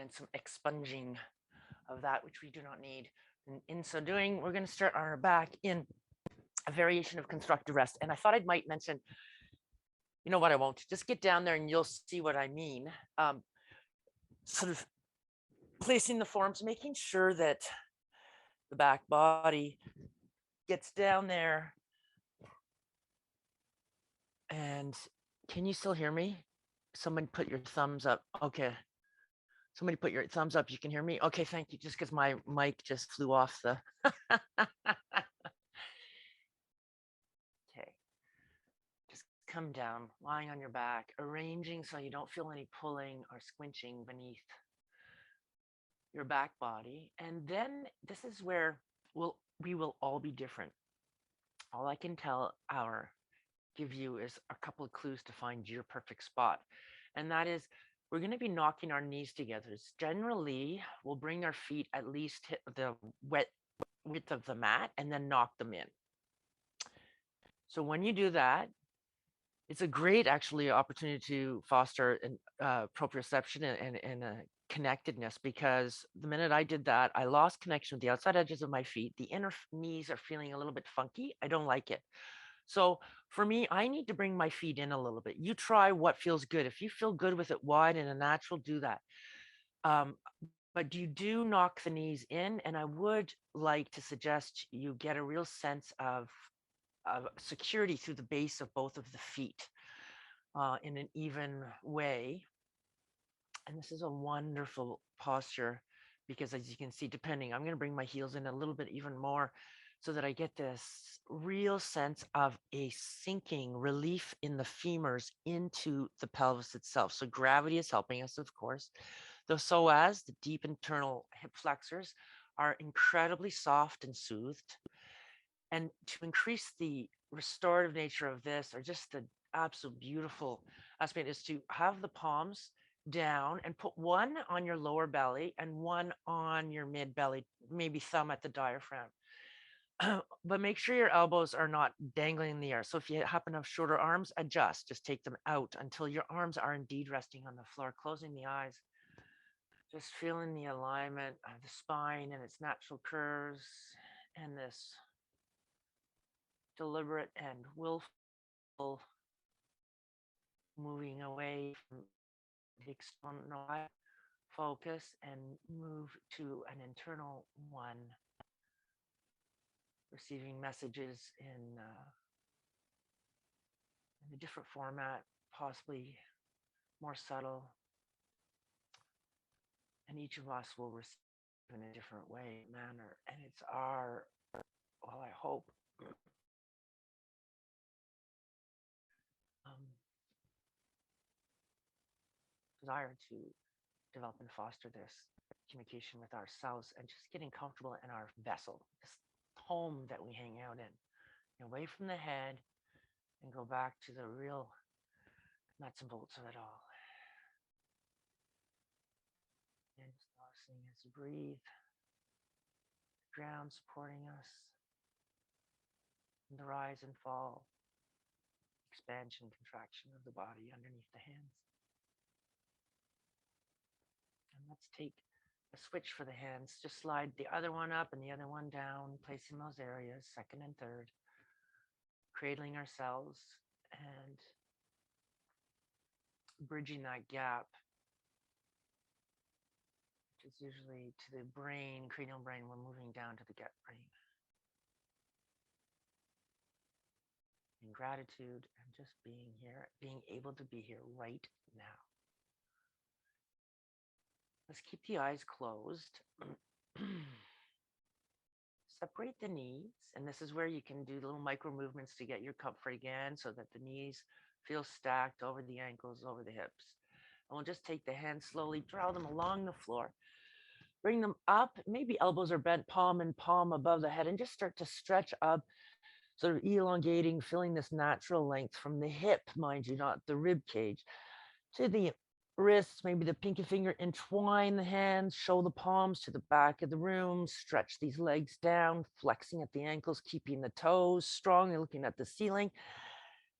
and some expunging of that which we do not need. And in so doing, we're going to start on our back in a variation of constructive rest. And I thought I might mention, you know what, I won't. Just get down there and you'll see what I mean. Sort of placing the forearms, making sure that the back body gets down there. And can you still hear me? Someone put your thumbs up. Okay. Somebody put your thumbs up. You can hear me? Okay, thank you. Just because my mic just flew off the. Okay. Just come down, lying on your back, arranging so you don't feel any pulling or squinching beneath your back body. And then this is where we will all be different. All I can give you is a couple of clues to find your perfect spot. And that is, we're going to be knocking our knees together. Generally, we'll bring our feet at least hit the width of the mat and then knock them in. So when you do that, it's a great actually opportunity to foster an proprioception and a connectedness, because the minute I did that, I lost connection with the outside edges of my feet. The inner knees are feeling a little bit funky. I don't like it. So for me, I need to bring my feet in a little bit. You try what feels good. If you feel good with it wide and a natural, do that. But you do knock the knees in, and I would like to suggest you get a real sense of security through the base of both of the feet in an even way. And this is a wonderful posture because, as you can see, I'm going to bring my heels in a little bit even more so that I get this real sense of a sinking relief in the femurs into the pelvis itself. So gravity is helping us, of course. The psoas, the deep internal hip flexors, are incredibly soft and soothed. And to increase the restorative nature of this, or just the absolute beautiful aspect, is to have the palms down and put one on your lower belly and one on your mid belly, maybe thumb at the diaphragm. But make sure your elbows are not dangling in the air. So if you happen to have shorter arms, adjust, just take them out until your arms are indeed resting on the floor, closing the eyes, just feeling the alignment of the spine and its natural curves, and this deliberate and willful moving away from the external focus and move to an internal one, receiving messages in a different format, possibly more subtle, and each of us will receive in a different manner. And it's our, well, I hope, desire to develop and foster this communication with ourselves and just getting comfortable in our vessel, this home that we hang out in, away from the head, and go back to the real nuts and bolts of it all. And just noticing as we breathe, the ground supporting us, and the rise and fall, expansion, contraction of the body underneath the hands. And let's take a switch for the hands. Just slide the other one up and the other one down, placing those areas, second and third, cradling ourselves and bridging that gap, which is usually to the brain, cranial brain. We're moving down to the gut brain. In gratitude and just being here, being able to be here right now. Let's keep the eyes closed. Separate the knees, and this is where you can do little micro movements to get your comfort again, so that the knees feel stacked over the ankles, over the hips. And we'll just take the hands slowly, draw them along the floor, bring them up, maybe elbows are bent, palm and palm above the head, and just start to stretch up, sort of elongating, feeling this natural length from the hip, mind you, not the rib cage, to the wrists, maybe the pinky finger, entwine the hands, show the palms to the back of the room, stretch these legs down, flexing at the ankles, keeping the toes strong and looking at the ceiling.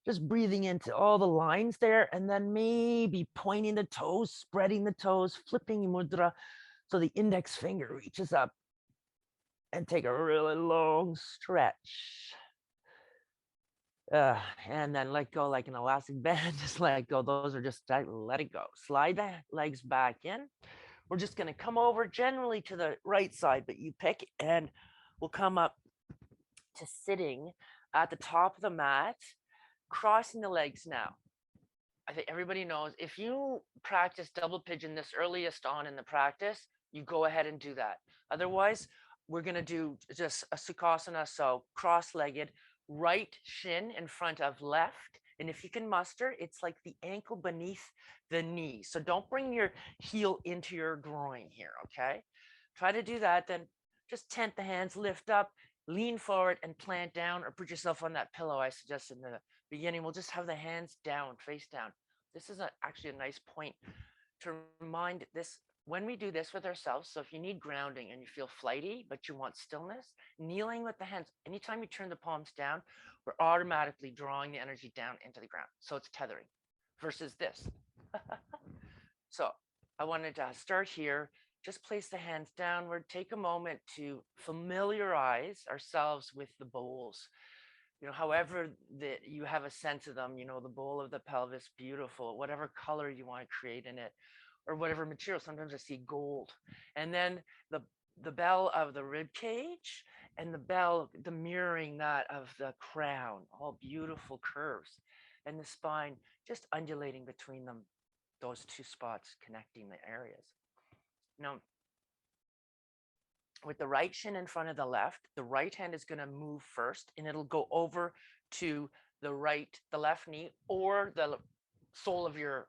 Just breathing into all the lines there, and then maybe pointing the toes, spreading the toes, flipping mudra so the index finger reaches up, and take a really long stretch. And then let go like an elastic band. Just let go. Those are just let it go. Slide the legs back in. We're just going to come over generally to the right side, but you pick, and we'll come up to sitting at the top of the mat, crossing the legs now. I think everybody knows if you practice double pigeon this earliest on in the practice, you go ahead and do that. Otherwise, we're going to do just a Sukasana, so cross-legged, right shin in front of left. And if you can muster, it's like the ankle beneath the knee. So don't bring your heel into your groin here, okay? Try to do that. Then just tent the hands, lift up, lean forward and plant down, or put yourself on that pillow I suggested in the beginning. We'll just have the hands down, face down. This is actually a nice point to remind this when we do this with ourselves. So if you need grounding and you feel flighty, but you want stillness, kneeling with the hands, anytime you turn the palms down, we're automatically drawing the energy down into the ground. So it's tethering versus this. So I wanted to start here. Just place the hands downward. Take a moment to familiarize ourselves with the bowls. However that you have a sense of them, the bowl of the pelvis, beautiful, whatever color you want to create in it, or whatever material. Sometimes I see gold. And then the bell of the rib cage and the bell, the mirroring that of the crown, all beautiful curves. And the spine just undulating between them, those two spots connecting the areas. Now, with the right shin in front of the right hand is going to move first, and it'll go over to the left knee, or the sole of your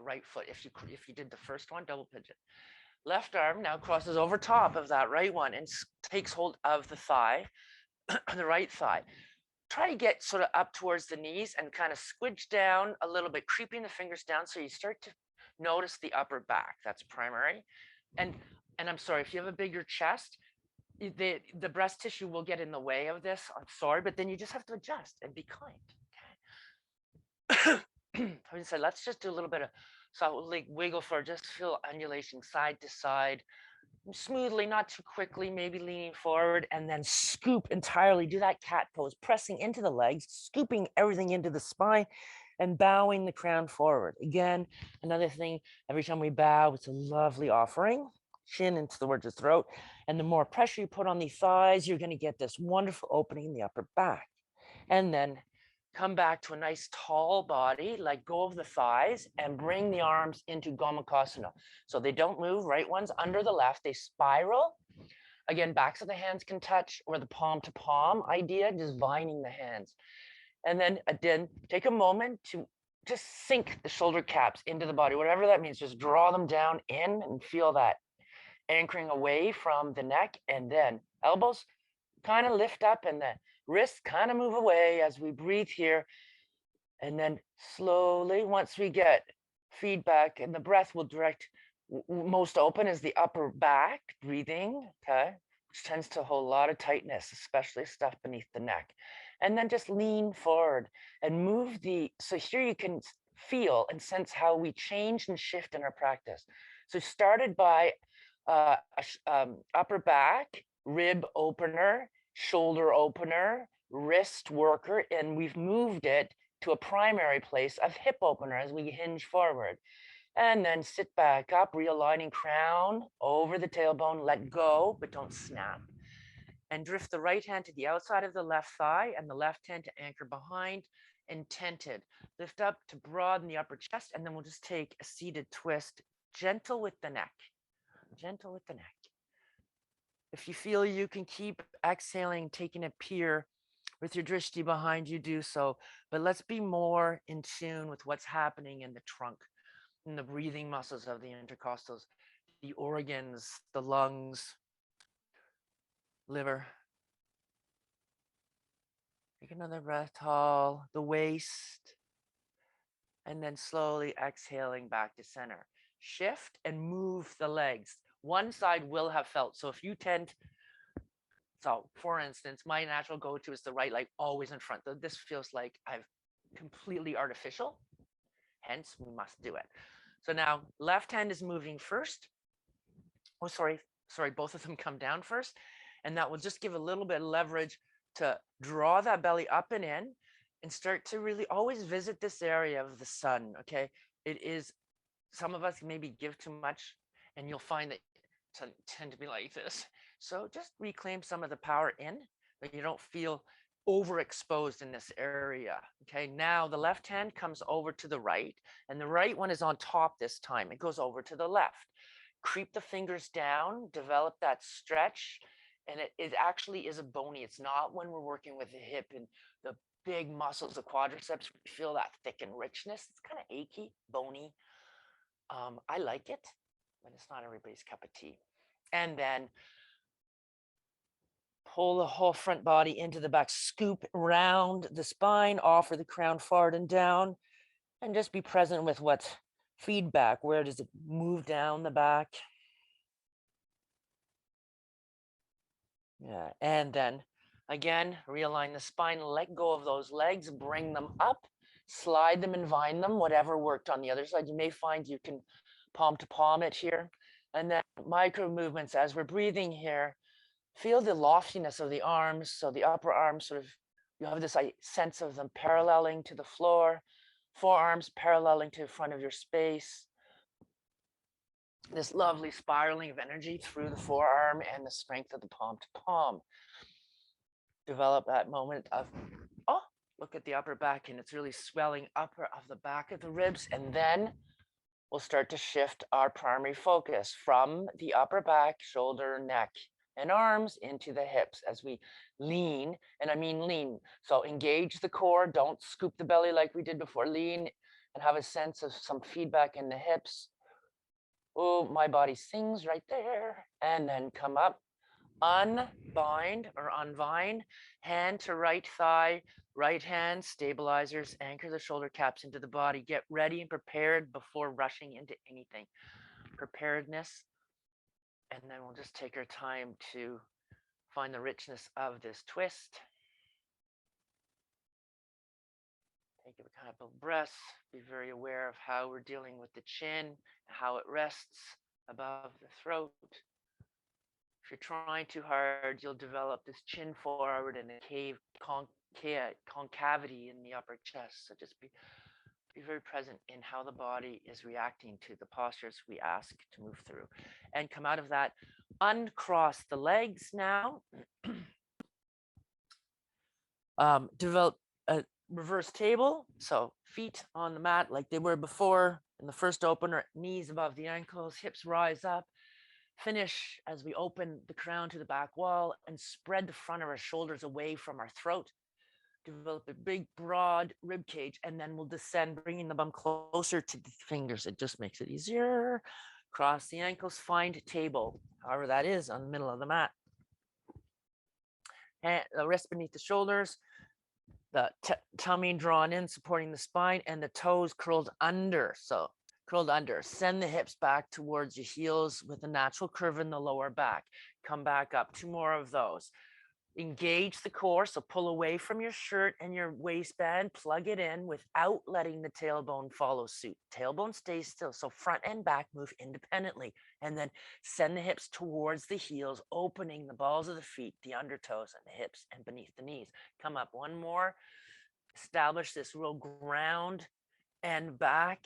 right foot. If you did the first one, double pigeon. Left arm now crosses over top of that right one and takes hold of the thigh, the right thigh. Try to get sort of up towards the knees and kind of squidge down a little bit, creeping the fingers down so you start to notice the upper back. That's primary. And I'm sorry, if you have a bigger chest, the breast tissue will get in the way of this. I'm sorry, but then you just have to adjust and be kind. I would say, let's just do a little bit of soft wiggle for, just feel undulation side to side, smoothly, not too quickly, maybe leaning forward, and then scoop entirely. Do that cat pose, pressing into the legs, scooping everything into the spine, and bowing the crown forward. Again, another thing, every time we bow, it's a lovely offering. Chin into towards the throat. And the more pressure you put on the thighs, you're going to get this wonderful opening in the upper back. And then come back to a nice tall body, let go of the thighs, and bring the arms into Gomukhasana. So they don't move, right one's under the left, they spiral. Again, backs of the hands can touch, or the palm to palm idea, just vining the hands. And then take a moment to just sink the shoulder caps into the body, whatever that means. Just draw them down in and feel that anchoring away from the neck, and then elbows kind of lift up and the wrists kind of move away as we breathe here. And then slowly, once we get feedback, and the breath will direct, most open is the upper back, breathing, okay, which tends to hold a lot of tightness, especially stuff beneath the neck. And then just lean forward and move so here you can feel and sense how we change and shift in our practice. So started by upper back, rib opener, shoulder opener, wrist worker, and we've moved it to a primary place of hip opener as we hinge forward. And then sit back up, realigning crown over the tailbone, let go, but don't snap. And drift the right hand to the outside of the left thigh and the left hand to anchor behind and tented. Lift up to broaden the upper chest, and then we'll just take a seated twist, gentle with the neck. Gentle with the neck. If you feel you can keep exhaling, taking a pier with your drishti behind you, do so. But let's be more in tune with what's happening in the trunk, in the breathing muscles of the intercostals, the organs, the lungs, liver. Take another breath, tall, the waist, and then slowly exhaling back to center. Shift and move the legs. One side will have felt. So if you so for instance, my natural go-to is the right leg always in front. This feels like I've completely artificial. Hence, we must do it. So now left hand is moving first. Oh, sorry, both of them come down first. And that will just give a little bit of leverage to draw that belly up and in and start to really always visit this area of the sun, okay? It is, some of us maybe give too much and you'll find that tend to be like this. So just reclaim some of the power in, but you don't feel overexposed in this area. Okay, now the left hand comes over to the right, and the right one is on top this time. It goes over to the left. Creep the fingers down, develop that stretch, and it actually is a bony. It's not when we're working with the hip and the big muscles, the quadriceps, we feel that thick and richness. It's kind of achy, bony. I like it, but it's not everybody's cup of tea. And then pull the whole front body into the back, scoop round the spine, offer the crown forward and down, and just be present with what feedback. Where does it move down the back? Yeah, and then again, realign the spine, let go of those legs, bring them up, slide them and vine them, whatever worked on the other side. You may find you can palm to palm it here. And then micro movements as we're breathing here. Feel the loftiness of the arms. So the upper arms sort of, you have this sense of them paralleling to the floor, forearms paralleling to the front of your space. This lovely spiraling of energy through the forearm and the strength of the palm to palm. Develop that moment of, oh, look at the upper back and it's really swelling upper of the back of the ribs. And then we'll start to shift our primary focus from the upper back, shoulder, neck, and arms into the hips as we lean, and I mean lean. So engage the core, don't scoop the belly like we did before. Lean and have a sense of some feedback in the hips. Oh, my body sings right there. And then come up, unbind or unvine, hand to right thigh, right hand, stabilizers, anchor the shoulder caps into the body. Get ready and prepared before rushing into anything. Preparedness. And then we'll just take our time to find the richness of this twist. Take a couple of breaths. Be very aware of how we're dealing with the chin, how it rests above the throat. If you're trying too hard, you'll develop this chin forward and a concavity in the upper chest. So just be very present in how the body is reacting to the postures we ask to move through. And come out of that, uncross the legs now. Develop a reverse table. So feet on the mat like they were before in the first opener, knees above the ankles, hips rise up. Finish as we open the crown to the back wall and spread the front of our shoulders away from our throat. Develop a big, broad rib cage, and then we'll descend, bringing the bum closer to the fingers. It just makes it easier. Cross the ankles, find table, however that is, on the middle of the mat. And the wrist beneath the shoulders, the tummy drawn in, supporting the spine, and the toes curled under. So curled under. Send the hips back towards your heels with a natural curve in the lower back. Come back up. 2 more of those. Engage the core, so pull away from your shirt and your waistband, plug it in without letting the tailbone follow suit. Tailbone stays still, so front and back move independently, and then send the hips towards the heels, opening the balls of the feet, the undertoes and the hips and beneath the knees. Come up 1 more, establish this real ground and back.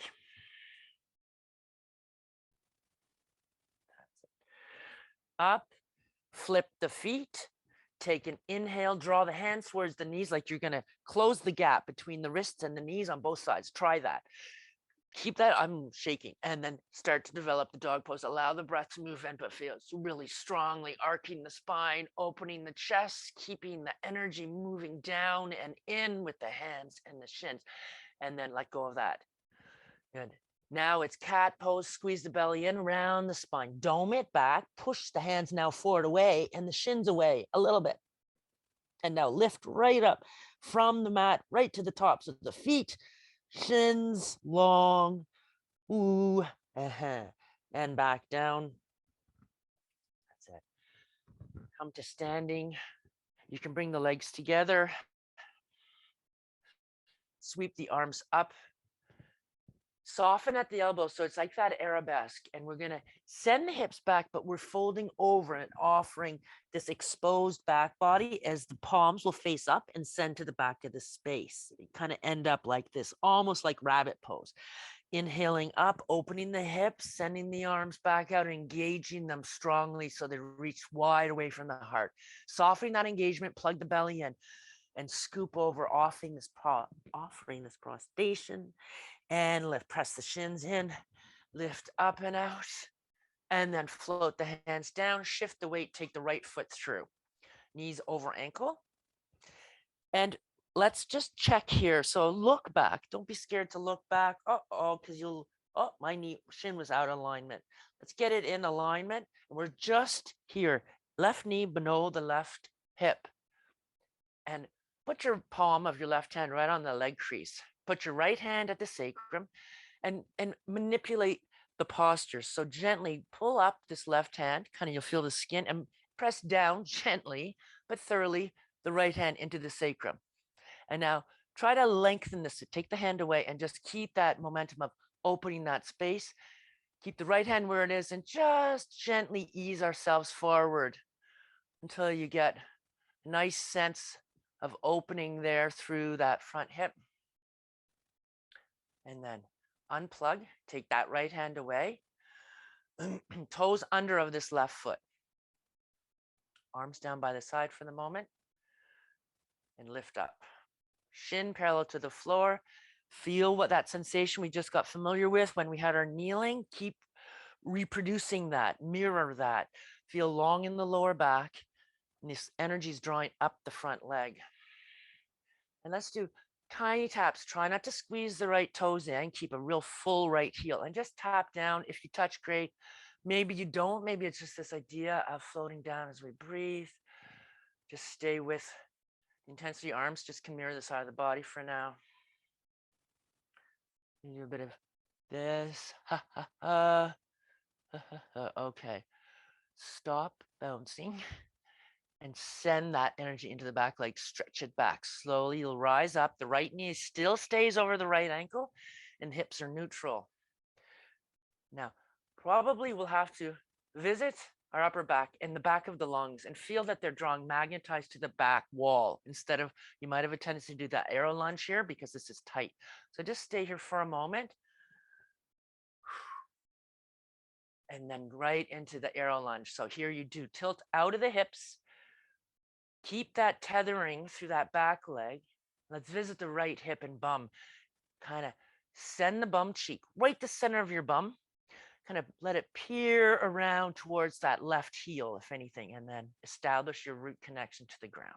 That's it. Up, flip the feet. Take an inhale, draw the hands towards the knees like you're going to close the gap between the wrists and the knees on both sides. Try that. Keep that, I'm shaking, and then start to develop the dog pose. Allow the breath to move in, but feel really strongly arcing the spine, opening the chest, keeping the energy moving down and in with the hands and the shins, and then let go of that. Good. Now it's cat pose. Squeeze the belly in, round the spine, dome it back, push the hands now forward away and the shins away a little bit. And now lift right up from the mat, right to the tops of the feet, shins long, ooh, and back down. That's it. Come to standing. You can bring the legs together. Sweep the arms up. Soften at the elbow, so it's like that arabesque. And we're going to send the hips back, but we're folding over and offering this exposed back body as the palms will face up and send to the back of the space. You kind of end up like this, almost like rabbit pose. Inhaling up, opening the hips, sending the arms back out, engaging them strongly so they reach wide away from the heart. Softening that engagement, plug the belly in, and scoop over, offering this prostration. And lift, press the shins in, lift up and out, and then float the hands down, shift the weight, take the right foot through. Knees over ankle. And let's just check here. So look back. Don't be scared to look back. Because my shin was out of alignment. Let's get it in alignment. We're just here. Left knee below the left hip. And put your palm of your left hand right on the leg crease. Put your right hand at the sacrum and manipulate the posture. So gently pull up this left hand, kind of you'll feel the skin, and press down gently, but thoroughly, the right hand into the sacrum. And now try to lengthen this, take the hand away and just keep that momentum of opening that space. Keep the right hand where it is and just gently ease ourselves forward until you get a nice sense of opening there through that front hip. And then unplug, take that right hand away, toes under of this left foot. Arms down by the side for the moment and lift up. Shin parallel to the floor. Feel what that sensation we just got familiar with when we had our kneeling. Keep reproducing that, mirror that. Feel long in the lower back. And this energy is drawing up the front leg. And let's do tiny taps. Try not to squeeze the right toes in. Keep a real full right heel and just tap down. If you touch, great. Maybe you don't. Maybe it's just this idea of floating down as we breathe. Just stay with intensity. Arms just can mirror the side of the body for now. You do a bit of this. Okay. Stop bouncing. And send that energy into the back leg, stretch it back. Slowly, you'll rise up. The right knee still stays over the right ankle and hips are neutral. Now, probably we'll have to visit our upper back and the back of the lungs and feel that they're drawing magnetized to the back wall instead of, you might have a tendency to do that arrow lunge here because this is tight. So just stay here for a moment. And then right into the arrow lunge. So here you do tilt out of the hips. Keep that tethering through that back leg. Let's visit the right hip and bum. Kind of send the bum cheek right to the center of your bum. Kind of let it peer around towards that left heel, if anything, and then establish your root connection to the ground.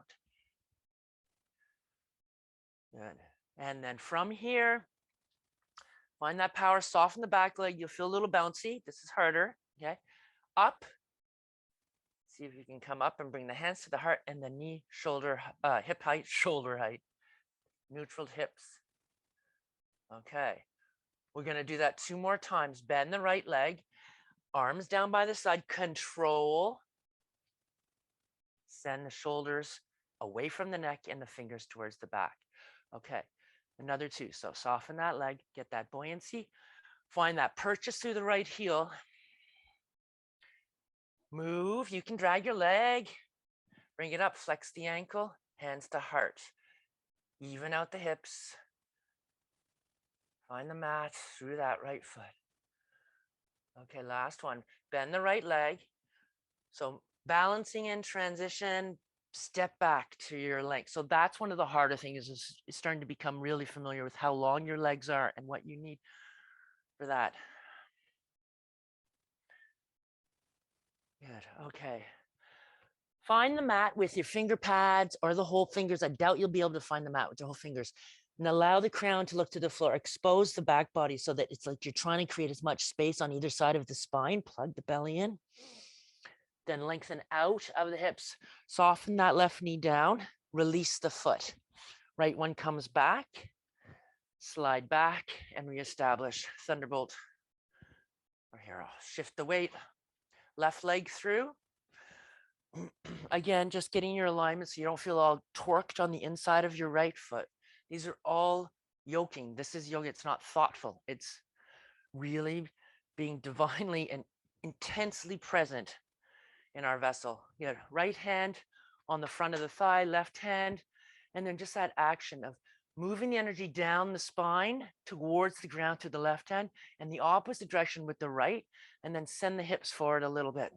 Good. And then from here, find that power, soften the back leg. You'll feel a little bouncy. This is harder. Okay. Up. See if you can come up and bring the hands to the heart and the knee, shoulder, hip height, shoulder height, neutral hips. Okay. We're going to do that 2 more times. Bend the right leg, arms down by the side, control. Send the shoulders away from the neck and the fingers towards the back. Okay. Another 2. So soften that leg, get that buoyancy. Find that purchase through the right heel. Move. You can drag your leg. Bring it up. Flex the ankle. Hands to heart. Even out the hips. Find the mat through that right foot. Okay, last one. Bend the right leg. So balancing in transition, step back to your length. So that's one of the harder things is starting to become really familiar with how long your legs are and what you need for that. Good. Okay. Find the mat with your finger pads or the whole fingers. I doubt you'll be able to find the mat with your whole fingers. And allow the crown to look to the floor. Expose the back body so that it's like you're trying to create as much space on either side of the spine. Plug the belly in. Then lengthen out of the hips. Soften that left knee down. Release the foot. Right one comes back. Slide back and reestablish thunderbolt. Or here, I'll shift the weight. Left leg through. Again, just getting your alignment so you don't feel all torqued on the inside of your right foot. These are all yoking. This is yoga. It's not thoughtful. It's really being divinely and intensely present in our vessel. You got right hand on the front of the thigh, left hand, and then just that action of moving the energy down the spine towards the ground to the left hand and the opposite direction with the right, and then send the hips forward a little bit.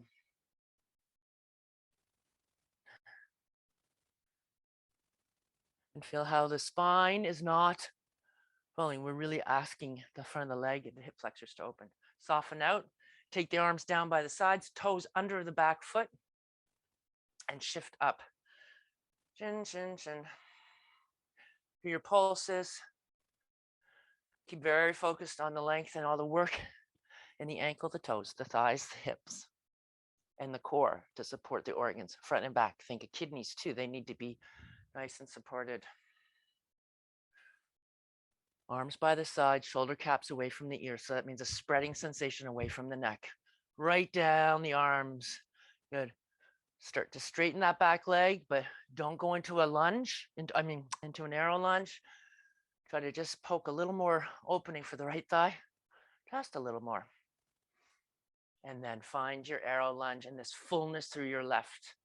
And feel how the spine is not falling. We're really asking the front of the leg and the hip flexors to open. Soften out. Take the arms down by the sides, toes under the back foot, and shift up. Chin, chin, chin. For your pulses, keep very focused on the length and all the work in the ankle, the toes, the thighs, the hips, and the core to support the organs, front and back. Think of kidneys too. They need to be nice and supported. Arms by the side, shoulder caps away from the ears. So that means a spreading sensation away from the neck. Right down the arms. Good. Start to straighten that back leg, but don't go into a lunge, into an arrow lunge. Try to just poke a little more opening for the right thigh, just a little more. And then find your arrow lunge and this fullness through your left.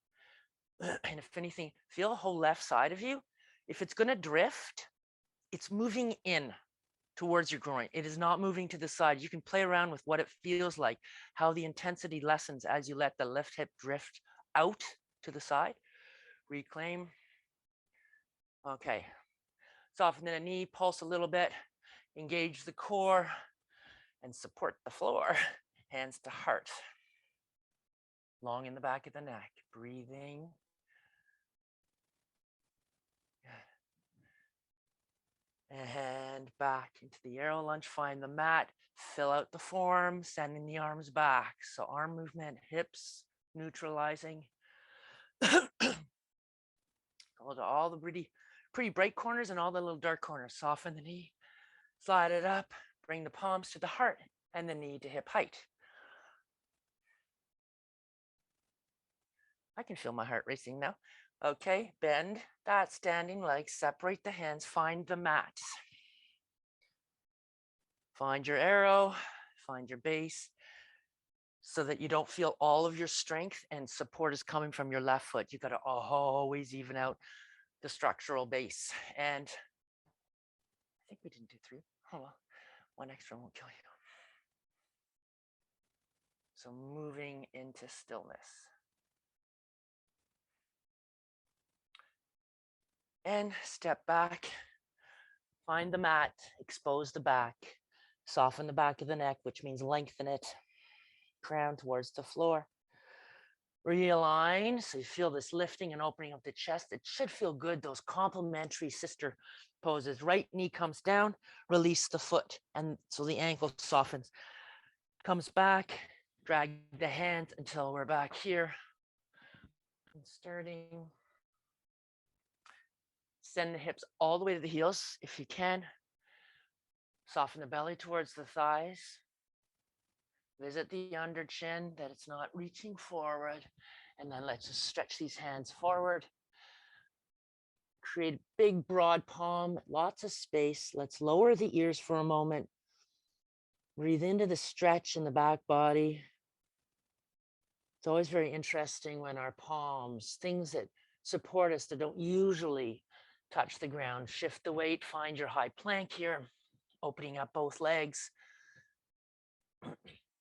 And if anything, feel the whole left side of you. If it's going to drift, it's moving in towards your groin. It is not moving to the side. You can play around with what it feels like, how the intensity lessens as you let the left hip drift out to the side. Reclaim. Okay. Soften the knee, pulse a little bit, engage the core, and support the floor. Hands to heart. Long in the back of the neck. Breathing. And back into the arrow lunge. Find the mat. Fill out the form, sending the arms back. So arm movement, hips neutralizing. Go to all the pretty bright corners and all the little dark corners. Soften the knee, slide it up, bring the palms to the heart and the knee to hip height. I can feel my heart racing now. Okay, bend that standing leg, separate the hands, find the mat. Find your arrow, find your base, so that you don't feel all of your strength and support is coming from your left foot. You got to always even out the structural base. And I think we didn't do 3. Oh well, 1 extra won't kill you. So moving into stillness. And step back, find the mat, expose the back, soften the back of the neck, which means lengthen it, crown towards the floor. Realign, so you feel this lifting and opening of the chest. It should feel good, those complementary sister poses. Right knee comes down, release the foot, and so the ankle softens. Comes back, drag the hands until we're back here. And starting. Send the hips all the way to the heels if you can. Soften the belly towards the thighs. Visit the under chin, that it's not reaching forward. And then let's just stretch these hands forward. Create a big, broad palm, lots of space. Let's lower the ears for a moment. Breathe into the stretch in the back body. It's always very interesting when our palms, things that support us that don't usually touch the ground, shift the weight, find your high plank here, opening up both legs,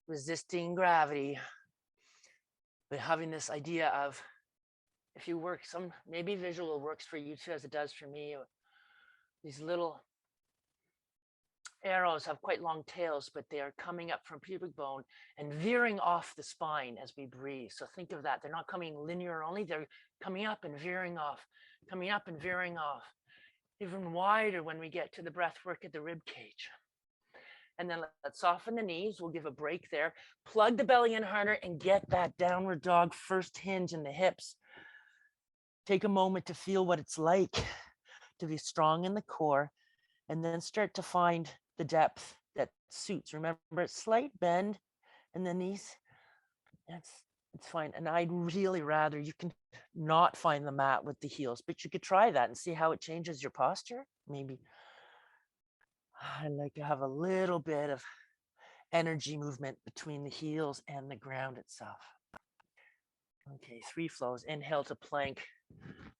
resisting gravity, but having this idea of, if you work maybe visual works for you too, as it does for me. These little arrows have quite long tails, but they are coming up from pubic bone and veering off the spine as we breathe. So think of that. They're not coming linear only, they're coming up and veering off, coming up and veering off. Even wider when we get to the breath work at the rib cage. And then let's soften the knees. We'll give a break there. Plug the belly in harder and get that downward dog first hinge in the hips. Take a moment to feel what it's like to be strong in the core, and then start to find the depth that suits. Remember, slight bend in the knees. It's fine. And I'd really rather you can not find the mat with the heels, but you could try that and see how it changes your posture. Maybe I like to have a little bit of energy movement between the heels and the ground itself. Okay, 3 flows. Inhale to plank,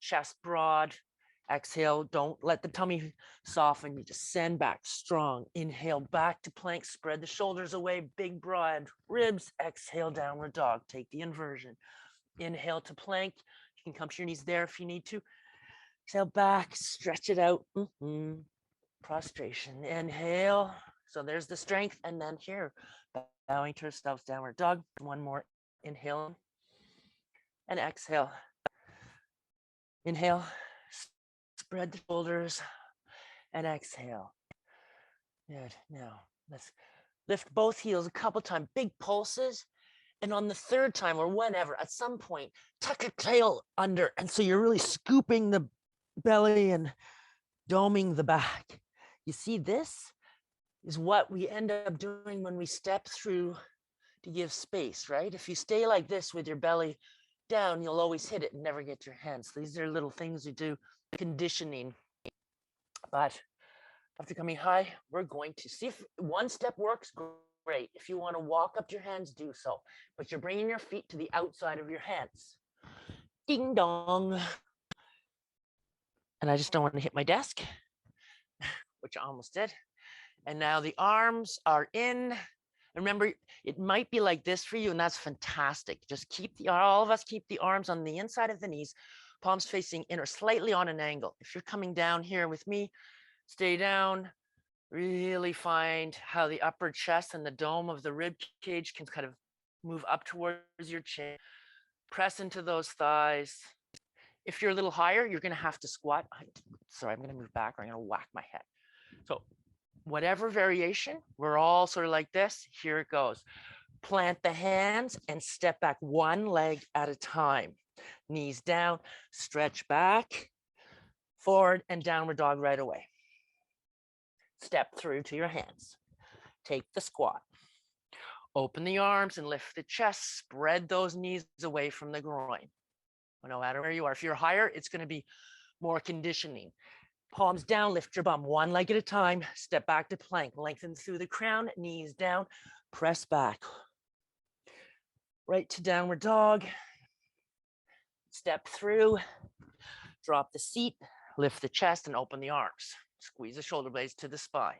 chest broad. Exhale, don't let the tummy soften. You just send back strong. Inhale back to plank, spread the shoulders away, big broad ribs. Exhale, downward dog. Take the inversion. Inhale to plank. You can come to your knees there if you need to. Exhale back, stretch it out. Prostration. Inhale. So there's the strength. And then here, bowing to ourselves, downward dog. One more. Inhale and exhale. Inhale, spread the shoulders, and exhale. Good. Now let's lift both heels a couple times, big pulses. And on the third time or whenever, at some point, tuck your tail under. And so you're really scooping the belly and doming the back. You see, this is what we end up doing when we step through to give space, right? If you stay like this with your belly down, you'll always hit it and never get your hands. These are little things we do, conditioning. But after coming high, we're going to see if one step works. Great. If you want to walk up to your hands, do so. But you're bringing your feet to the outside of your hands. Ding dong. And I just don't want to hit my desk, which I almost did. And now the arms are in. Remember, it might be like this for you, and that's fantastic. Just all of us keep the arms on the inside of the knees, palms facing in or slightly on an angle. If you're coming down here with me, stay down. Really find how the upper chest and the dome of the rib cage can kind of move up towards your chin. Press into those thighs. If you're a little higher, you're going to have to squat. Sorry, I'm going to move back or I'm going to whack my head. So whatever variation, we're all sort of like this. Here it goes. Plant the hands and step back one leg at a time. Knees down, stretch back, forward, and downward dog right away. Step through to your hands. Take the squat. Open the arms and lift the chest. Spread those knees away from the groin. No matter where you are. If you're higher, it's going to be more conditioning. Palms down, lift your bum one leg at a time. Step back to plank. Lengthen through the crown, knees down. Press back. Right to downward dog. Step through. Drop the seat. Lift the chest and open the arms. Squeeze the shoulder blades to the spine.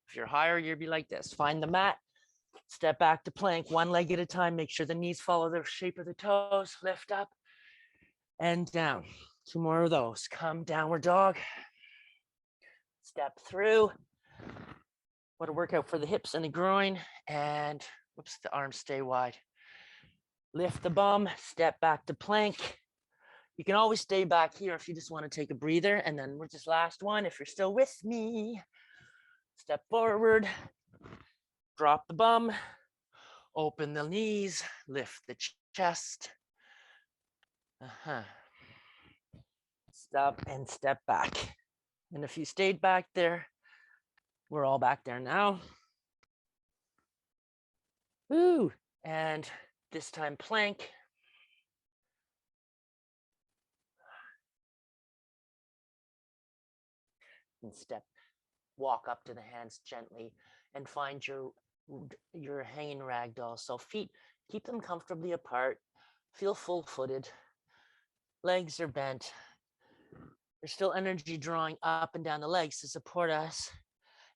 If you're higher, you'll be like this. Find the mat. Step back to plank, one leg at a time. Make sure the knees follow the shape of the toes. Lift up and down. 2 more of those. Come downward dog. Step through. What a workout for the hips and the groin. And whoops, the arms stay wide. Lift the bum. Step back to plank. You can always stay back here if you just want to take a breather. And then we're just last one. If you're still with me, step forward. Drop the bum. Open the knees. Lift the chest. Stop and step back. And if you stayed back there, we're all back there now. Woo! And this time plank. And walk up to the hands gently and find your hanging ragdoll. So feet, keep them comfortably apart. Feel full-footed. Legs are bent. There's still energy drawing up and down the legs to support us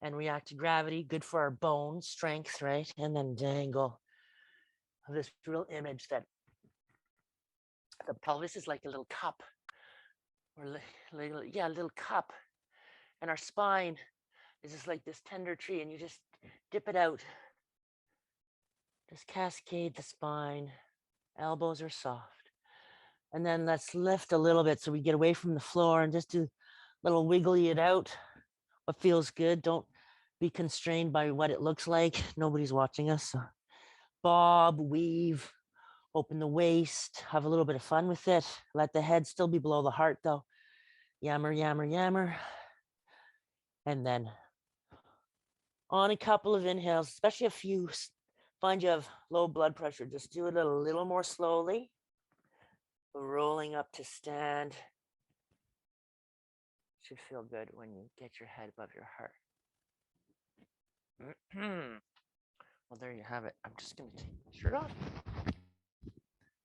and react to gravity. Good for our bones, strength, right? And then dangle. This real image that the pelvis is like a little cup, or a little cup, and our spine is just like this tender tree, and you just dip it out. Just cascade the spine. Elbows are soft. And then let's lift a little bit so we get away from the floor and just do a little wiggly it out. What feels good. Don't be constrained by what it looks like. Nobody's watching us. So bob, weave, open the waist, have a little bit of fun with it. Let the head still be below the heart though. Yammer, yammer, yammer. And then on a couple of inhales, especially if you find you have low blood pressure, just do it a little more slowly. Rolling up to stand. Should feel good when you get your head above your heart. Well, there you have it. I'm just going to take my shirt off.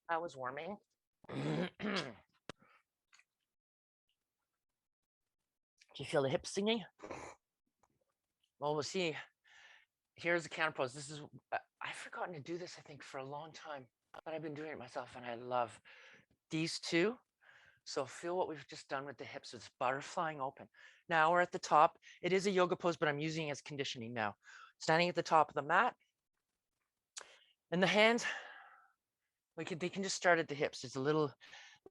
That was warming. Do you feel the hips singing? Well, we'll see. Here's the counter pose. This is, I've forgotten to do this, I think, for a long time, but I've been doing it myself and I love these two. So feel what we've just done with the hips. It's butterflying open. Now we're at the top. It is a yoga pose, but I'm using it as conditioning now. Standing at the top of the mat. And the hands, they can just start at the hips. It's a little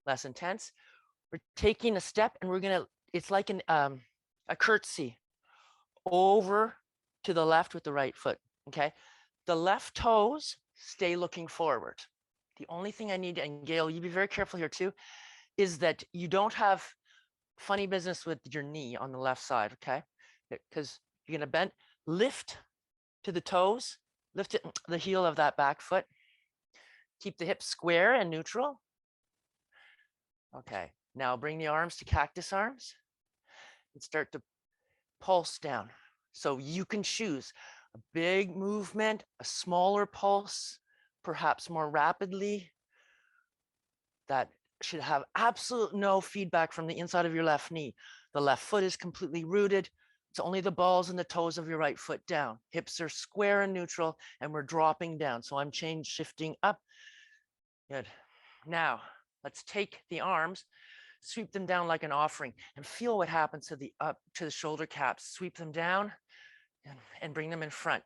less intense. We're taking a step and we're gonna, it's like a curtsy over to the left with the right foot, okay? The left toes stay looking forward. The only thing I need, and Gail, you be very careful here too, is that you don't have funny business with your knee on the left side, okay? Because you're gonna bend, lift to the toes, lift it, the heel of that back foot. Keep the hips square and neutral. Okay, now bring the arms to cactus arms and start to pulse down. So you can choose a big movement, a smaller pulse, perhaps more rapidly. That should have absolute no feedback from the inside of your left knee. The left foot is completely rooted. It's only the balls and the toes of your right foot down. Hips are square and neutral, and we're dropping down. So I'm shifting up. Good. Now, let's take the arms, sweep them down like an offering, and feel what happens to the shoulder caps. Sweep them down and bring them in front.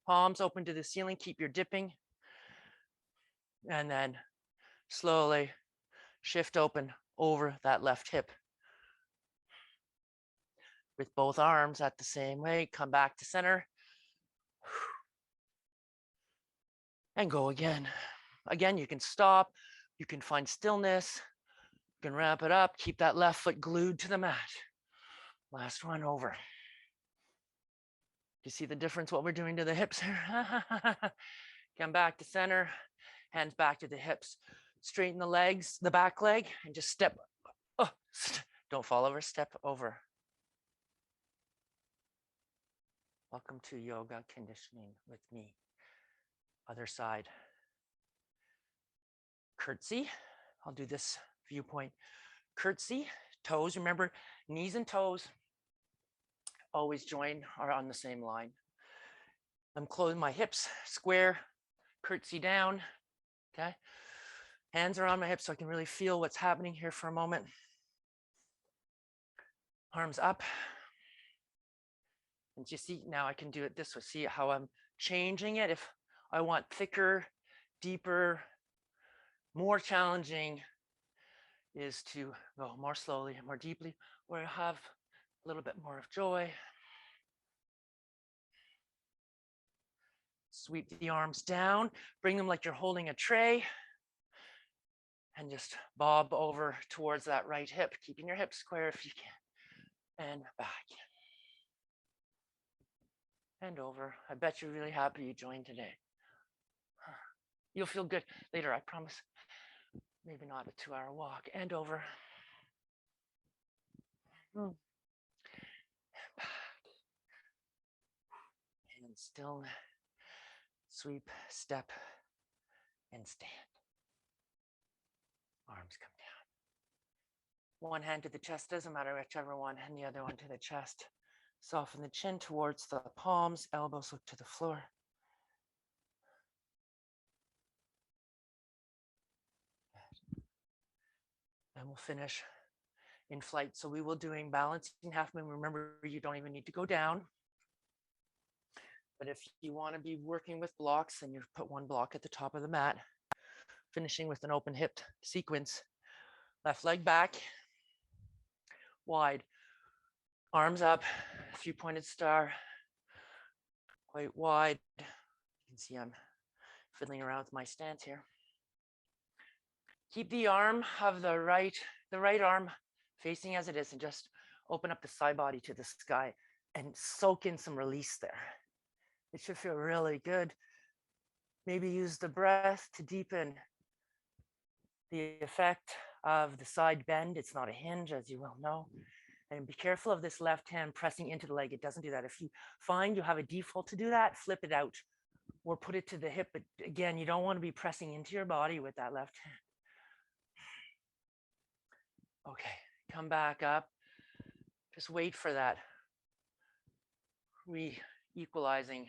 Palms open to the ceiling. Keep your dipping. And then slowly shift open over that left hip. With both arms at the same way, come back to center. And go again. Again, you can stop. You can find stillness. You can wrap it up. Keep that left foot glued to the mat. Last one over. You see the difference what we're doing to the hips here? Come back to center. Hands back to the hips. Straighten the legs, the back leg, and just step. Oh, don't fall over, step over. Welcome to yoga conditioning with me. Other side. Curtsy. I'll do this viewpoint. Curtsy, toes, remember, knees and toes always join are on the same line. I'm closing my hips, square, curtsy down, okay? Hands are on my hips so I can really feel what's happening here for a moment. Arms up. And you see, now I can do it this way. See how I'm changing it? If I want thicker, deeper, more challenging, is to go more slowly and more deeply, where I have a little bit more of joy. Sweep the arms down, bring them like you're holding a tray, and just bob over towards that right hip, keeping your hips square if you can, and back. And over. I bet you're really happy you joined today. You'll feel good later, I promise. Maybe not a 2-hour walk. And over. And still sweep, step, and stand. Arms come down. One hand to the chest, doesn't matter whichever one, and the other one to the chest. Soften the chin towards the palms, elbows look to the floor. And we'll finish in flight. So we will doing balancing half moon. Remember, you don't even need to go down. But if you want to be working with blocks, then you put one block at the top of the mat, finishing with an open hip sequence. Left leg back, wide, arms up, a few pointed star, quite wide. You can see I'm fiddling around with my stance here. Keep the arm of the right arm facing as it is, and just open up the side body to the sky and soak in some release there. It should feel really good. Maybe use the breath to deepen the effect of the side bend. It's not a hinge, as you well know. And be careful of this left hand pressing into the leg. It doesn't do that. If you find you have a default to do that, flip it out or put it to the hip. But again, you don't want to be pressing into your body with that left hand. Okay, come back up. Just wait for that re-equalizing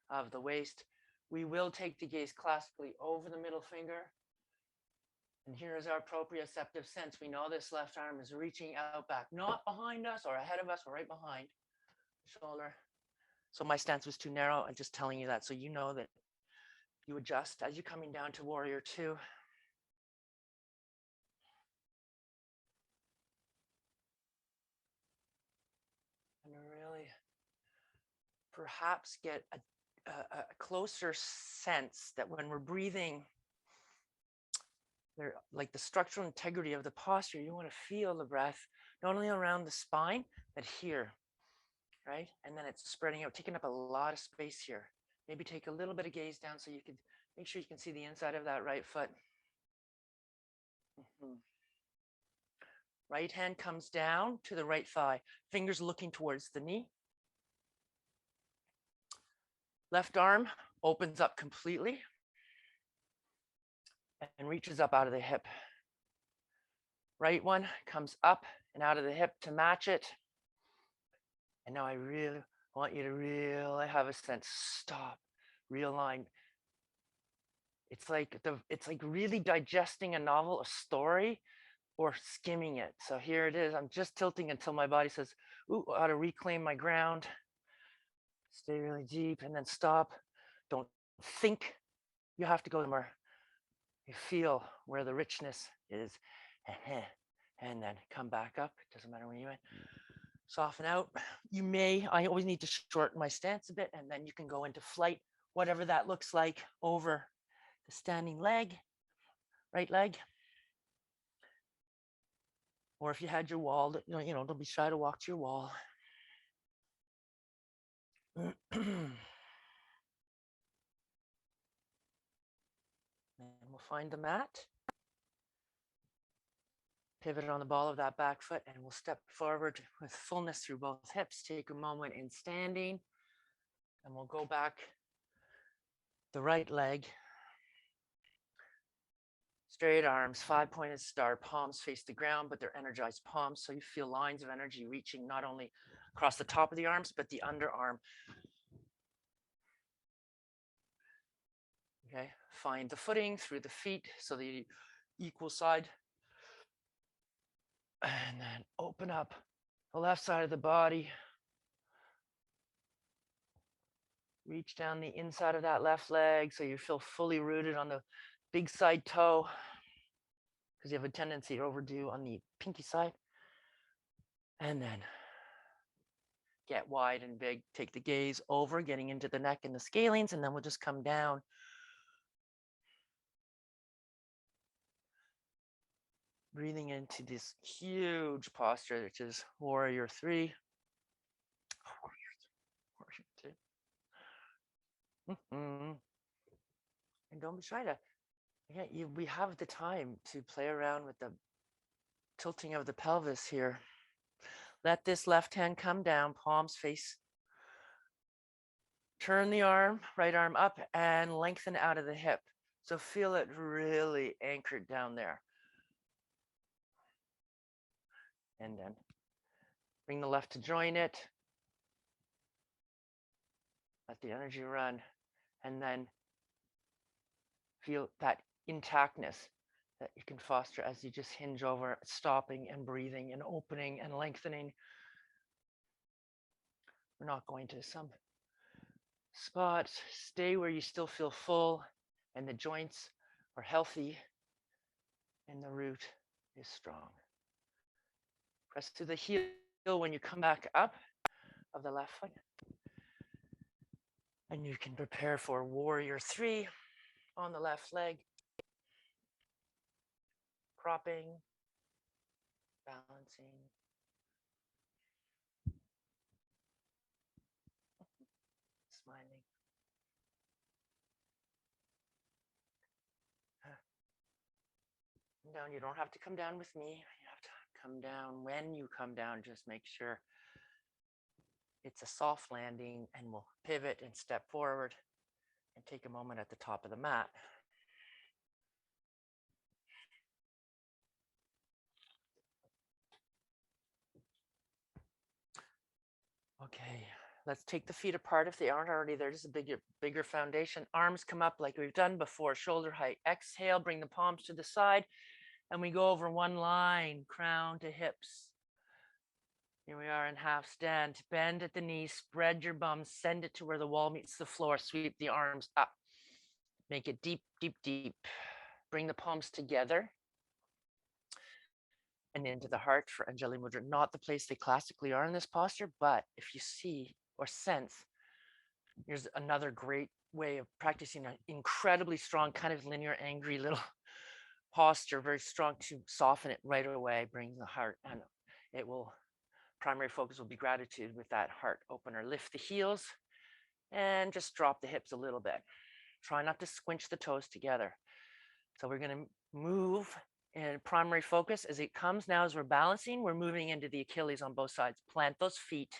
of the waist. We will take the gaze classically over the middle finger. And here is our proprioceptive sense. We know this left arm is reaching out back, not behind us or ahead of us or right behind the shoulder. So my stance was too narrow. I'm just telling you that so you know that you adjust as you're coming down to warrior two. And really perhaps get a closer sense that when we're breathing, like the structural integrity of the posture, you want to feel the breath not only around the spine, but here, right? And then it's spreading out, taking up a lot of space here. Maybe take a little bit of gaze down so you can make sure you can see the inside of that right foot. Right hand comes down to the right thigh, fingers looking towards the knee. Left arm opens up completely and reaches up out of the hip. Right one comes up and out of the hip to match it. And now I really want you to really have a sense, stop, realign. It's like really digesting a novel, a story, or skimming it. So here it is. I'm just tilting until my body says, ooh, I ought to reclaim my ground. Stay really deep and then stop. Don't think you have to go somewhere. You feel where the richness is. And then come back up. It doesn't matter when you went. Soften out. I always need to shorten my stance a bit, and then you can go into flight, whatever that looks like, over the standing leg, right leg. Or if you had your wall, don't be shy to walk to your wall. And we'll find the mat. Pivot on the ball of that back foot, and we'll step forward with fullness through both hips. Take a moment in standing, and we'll go back the right leg. Straight arms, 5-pointed star, palms face the ground, but they're energized palms. So you feel lines of energy reaching not only across the top of the arms, but the underarm. Okay, find the footing through the feet so the equal side. And then open up the left side of the body. Reach down the inside of that left leg so you feel fully rooted on the big side toe, because you have a tendency to overdo on the pinky side. And then get wide and big. Take the gaze over, getting into the neck and the scalenes, and then we'll just come down. Breathing into this huge posture, which is warrior three. Warrior two. And don't be shy to, we have the time to play around with the tilting of the pelvis here. Let this left hand come down, palms face. Turn the arm, right arm up and lengthen out of the hip. So feel it really anchored down there. And then bring the left to join it. Let the energy run. And then feel that intactness that you can foster as you just hinge over, stopping and breathing and opening and lengthening. We're not going to some spots. Stay where you still feel full and the joints are healthy and the root is strong. Press to the heel when you come back up of the left foot. And you can prepare for warrior three on the left leg. Cropping, balancing. Smiling. Down. You don't have to come down with me. You have to come down. When you come down, just make sure it's a soft landing, and we'll pivot and step forward and take a moment at the top of the mat. Okay, let's take the feet apart if they aren't already there. Just a bigger foundation. Arms come up like we've done before, shoulder height. Exhale, bring the palms to the side, and we go over one line, crown to hips. Here we are in half stand. Bend at the knees, spread your bum, send it to where the wall meets the floor. Sweep the arms up. Make it deep, deep, deep. Bring the palms together and into the heart for Angeli Mudra. Not the place they classically are in this posture, but if you see or sense, here's another great way of practicing an incredibly strong, kind of linear, angry little posture, very strong to soften it right away. Bring the heart, and it will, primary focus will be gratitude with that heart opener. Lift the heels and just drop the hips a little bit. Try not to squinch the toes together. So we're going to move in primary focus as it comes. Now as we're balancing, we're moving into the Achilles on both sides. Plant those feet.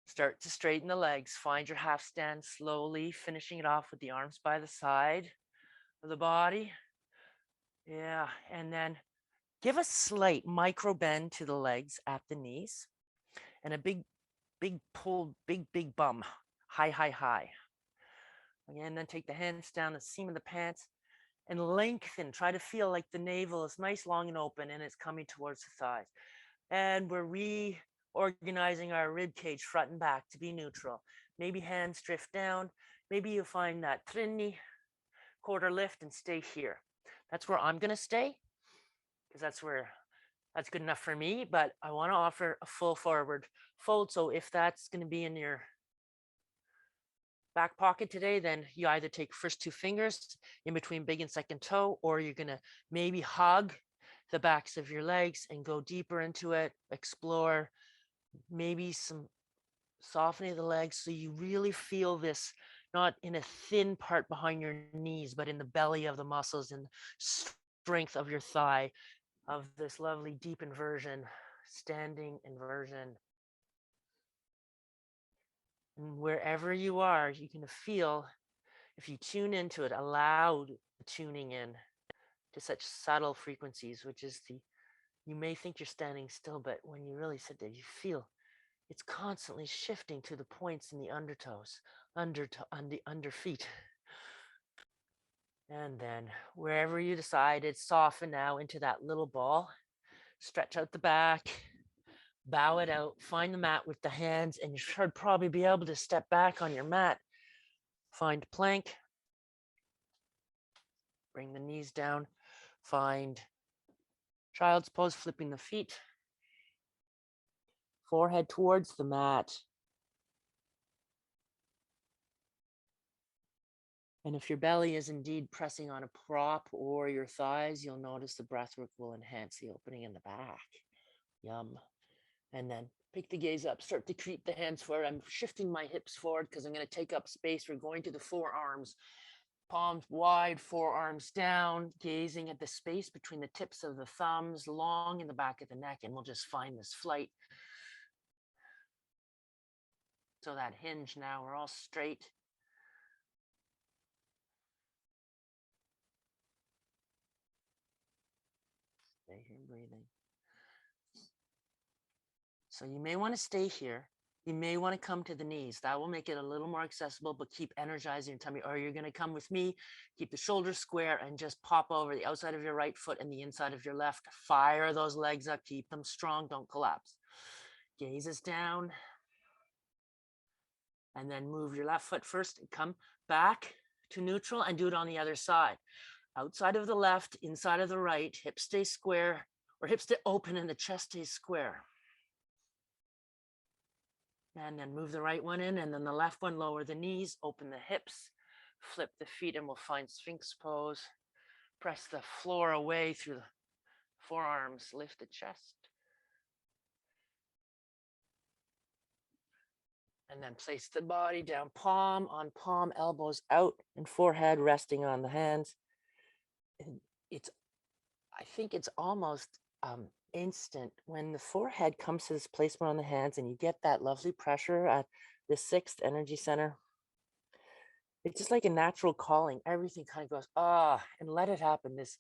Start to straighten the legs. Find your half stand slowly, finishing it off with the arms by the side of the body. Yeah, and then give a slight micro bend to the legs at the knees and a big pull, big bum, high, high, high. Again, then take the hands down the seam of the pants and lengthen. Try to feel like the navel is nice, long, and open, and it's coming towards the thighs. And we're reorganizing our rib cage front and back to be neutral. Maybe hands drift down. Maybe you find that trinity quarter lift and stay here. That's where I'm going to stay, because that's good enough for me, but I want to offer a full forward fold. So if that's going to be in your back pocket today, then you either take first two fingers in between big and second toe, or you're going to maybe hug the backs of your legs and go deeper into it, explore maybe some softening of the legs so you really feel this, not in a thin part behind your knees, but in the belly of the muscles and strength of your thigh, of this lovely deep inversion, standing inversion. And wherever you are, you can feel, if you tune into it, allow tuning in to such subtle frequencies, which is you may think you're standing still, but when you really sit there, you feel it's constantly shifting to the points in the undertoes, on the under feet. And then wherever you decide, it's soften now into that little ball. Stretch out the back, bow it out, find the mat with the hands, and you should probably be able to step back on your mat. Find plank. Bring the knees down. Find child's pose, flipping the feet. Forehead towards the mat. And if your belly is indeed pressing on a prop or your thighs, you'll notice the breathwork will enhance the opening in the back. Yum. And then pick the gaze up, start to creep the hands forward. I'm shifting my hips forward because I'm going to take up space. We're going to the forearms, palms wide, forearms down, gazing at the space between the tips of the thumbs, long in the back of the neck, and we'll just find this flight. So that hinge now, we're all straight. Stay here breathing. So you may want to stay here. You may want to come to the knees. That will make it a little more accessible, but keep energizing your tummy. Or you're going to come with me, keep the shoulders square and just pop over the outside of your right foot and the inside of your left. Fire those legs up, keep them strong, don't collapse. Gazes down. And then move your left foot first and come back to neutral and do it on the other side. Outside of the left, inside of the right, hips stay square, or hips stay open and the chest stays square. And then move the right one in, and then the left one, lower the knees, open the hips, flip the feet, and we'll find Sphinx pose. Press the floor away through the forearms, lift the chest. And then place the body down, palm on palm, elbows out, and forehead resting on the hands. I think it's almost instant when the forehead comes to this placement on the hands and you get that lovely pressure at the sixth energy center. It's just like a natural calling. Everything kind of goes, and let it happen. This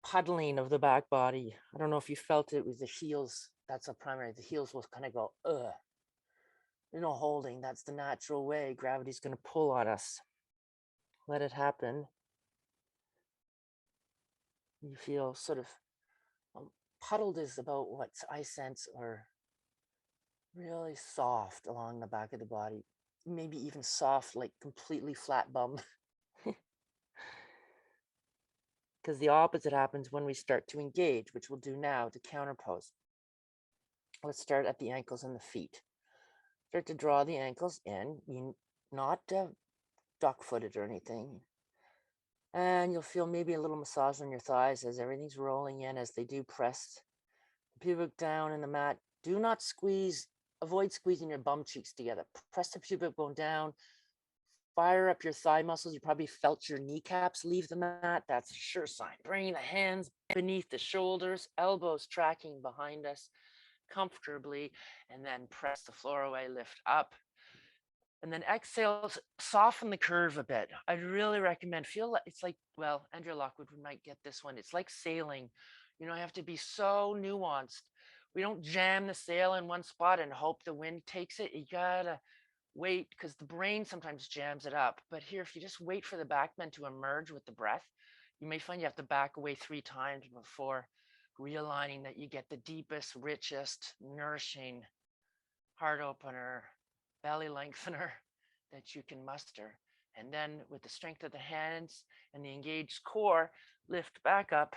puddling of the back body. I don't know if you felt it with the heels. That's a primary. The heels will kind of go, There's no holding. That's the natural way. Gravity's going to pull on us. Let it happen. You feel sort of puddled is about what I sense, or really soft along the back of the body. Maybe even soft, like completely flat bum. Because the opposite happens when we start to engage, which we'll do now to counterpose. Let's start at the ankles and the feet. Start to draw the ankles in, not duck-footed or anything. And you'll feel maybe a little massage on your thighs as everything's rolling in, as they do press the pubic down in the mat. Do not squeeze, avoid squeezing your bum cheeks together. Press the pubic bone down. Fire up your thigh muscles. You probably felt your kneecaps leave the mat. That's a sure sign. Bring the hands beneath the shoulders, elbows tracking behind us comfortably, and then press the floor away, lift up. And then exhale, soften the curve a bit. I'd really recommend, it's like, well, Andrea Lockwood might get this one. It's like sailing. You have to be so nuanced. We don't jam the sail in one spot and hope the wind takes it. You gotta wait, because the brain sometimes jams it up. But here, if you just wait for the back bend to emerge with the breath, you may find you have to back away 3 times before realigning that you get the deepest, richest, nourishing heart opener, belly lengthener that you can muster. And then with the strength of the hands and the engaged core, lift back up.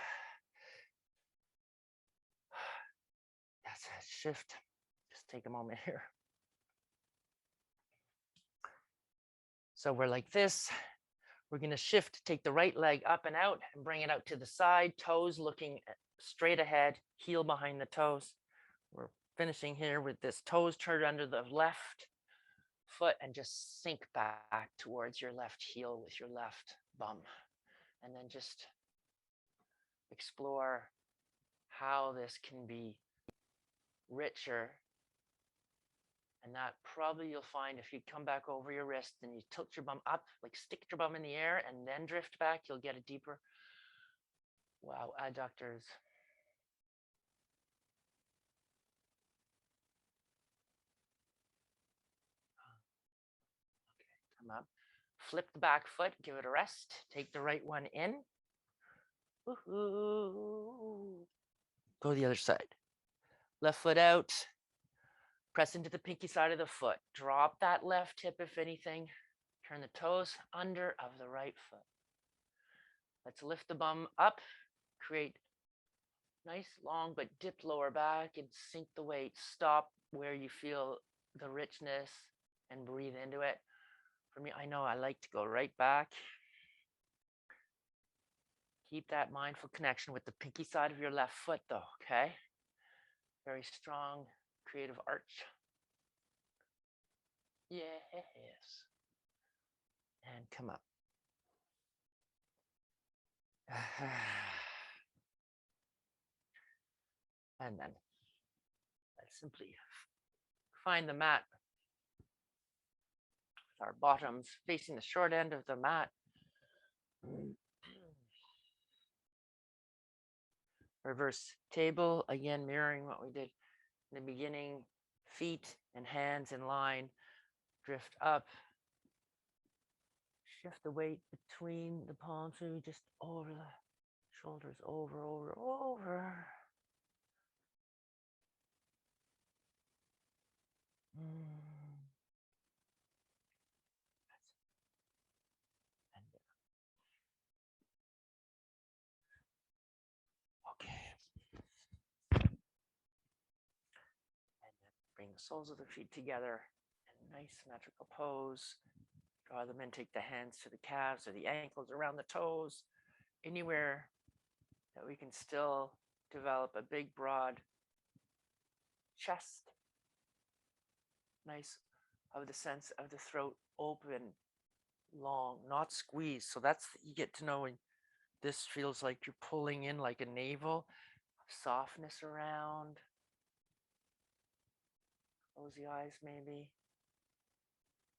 That's a shift. Just take a moment here. So we're like this. We're going to shift, take the right leg up and out and bring it out to the side, toes looking straight ahead, heel behind the toes. We're finishing here with this toes turned under the left foot and just sink back towards your left heel with your left bum. And then just explore how this can be richer. And that probably you'll find if you come back over your wrist and you tilt your bum up, like stick your bum in the air and then drift back, you'll get a deeper, wow, adductors. Okay, come up. Flip the back foot, give it a rest. Take the right one in. Woo-hoo. Go the other side. Left foot out. Press into the pinky side of the foot. Drop that left hip, if anything. Turn the toes under of the right foot. Let's lift the bum up. Create nice, long, but dipped lower back and sink the weight. Stop where you feel the richness and breathe into it. For me, I know I like to go right back. Keep that mindful connection with the pinky side of your left foot, though, okay? Very strong, creative arch. Yes. And come up. And then let's simply find the mat with our bottoms facing the short end of the mat. Reverse table, again mirroring what we did in the beginning. Feet and hands in line. Drift up. Shift the weight between the palms, maybe just over the shoulders, over. Okay. And then bring the soles of the feet together in a nice symmetrical pose. Draw them in, take the hands to the calves or the ankles, around the toes, anywhere that we can still develop a big, broad chest. Nice of the sense of the throat open, long, not squeezed. So that's, you get to knowing this feels like you're pulling in like a navel. softness around. Close the eyes maybe.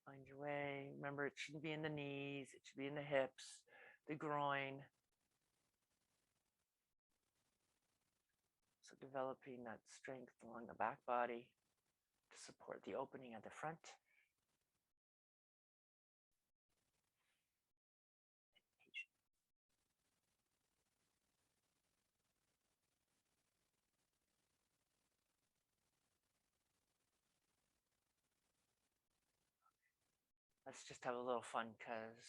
Find your way. Remember, it shouldn't be in the knees. It should be in the hips, the groin. So developing that strength along the back body to support the opening at the front. Let's just have a little fun because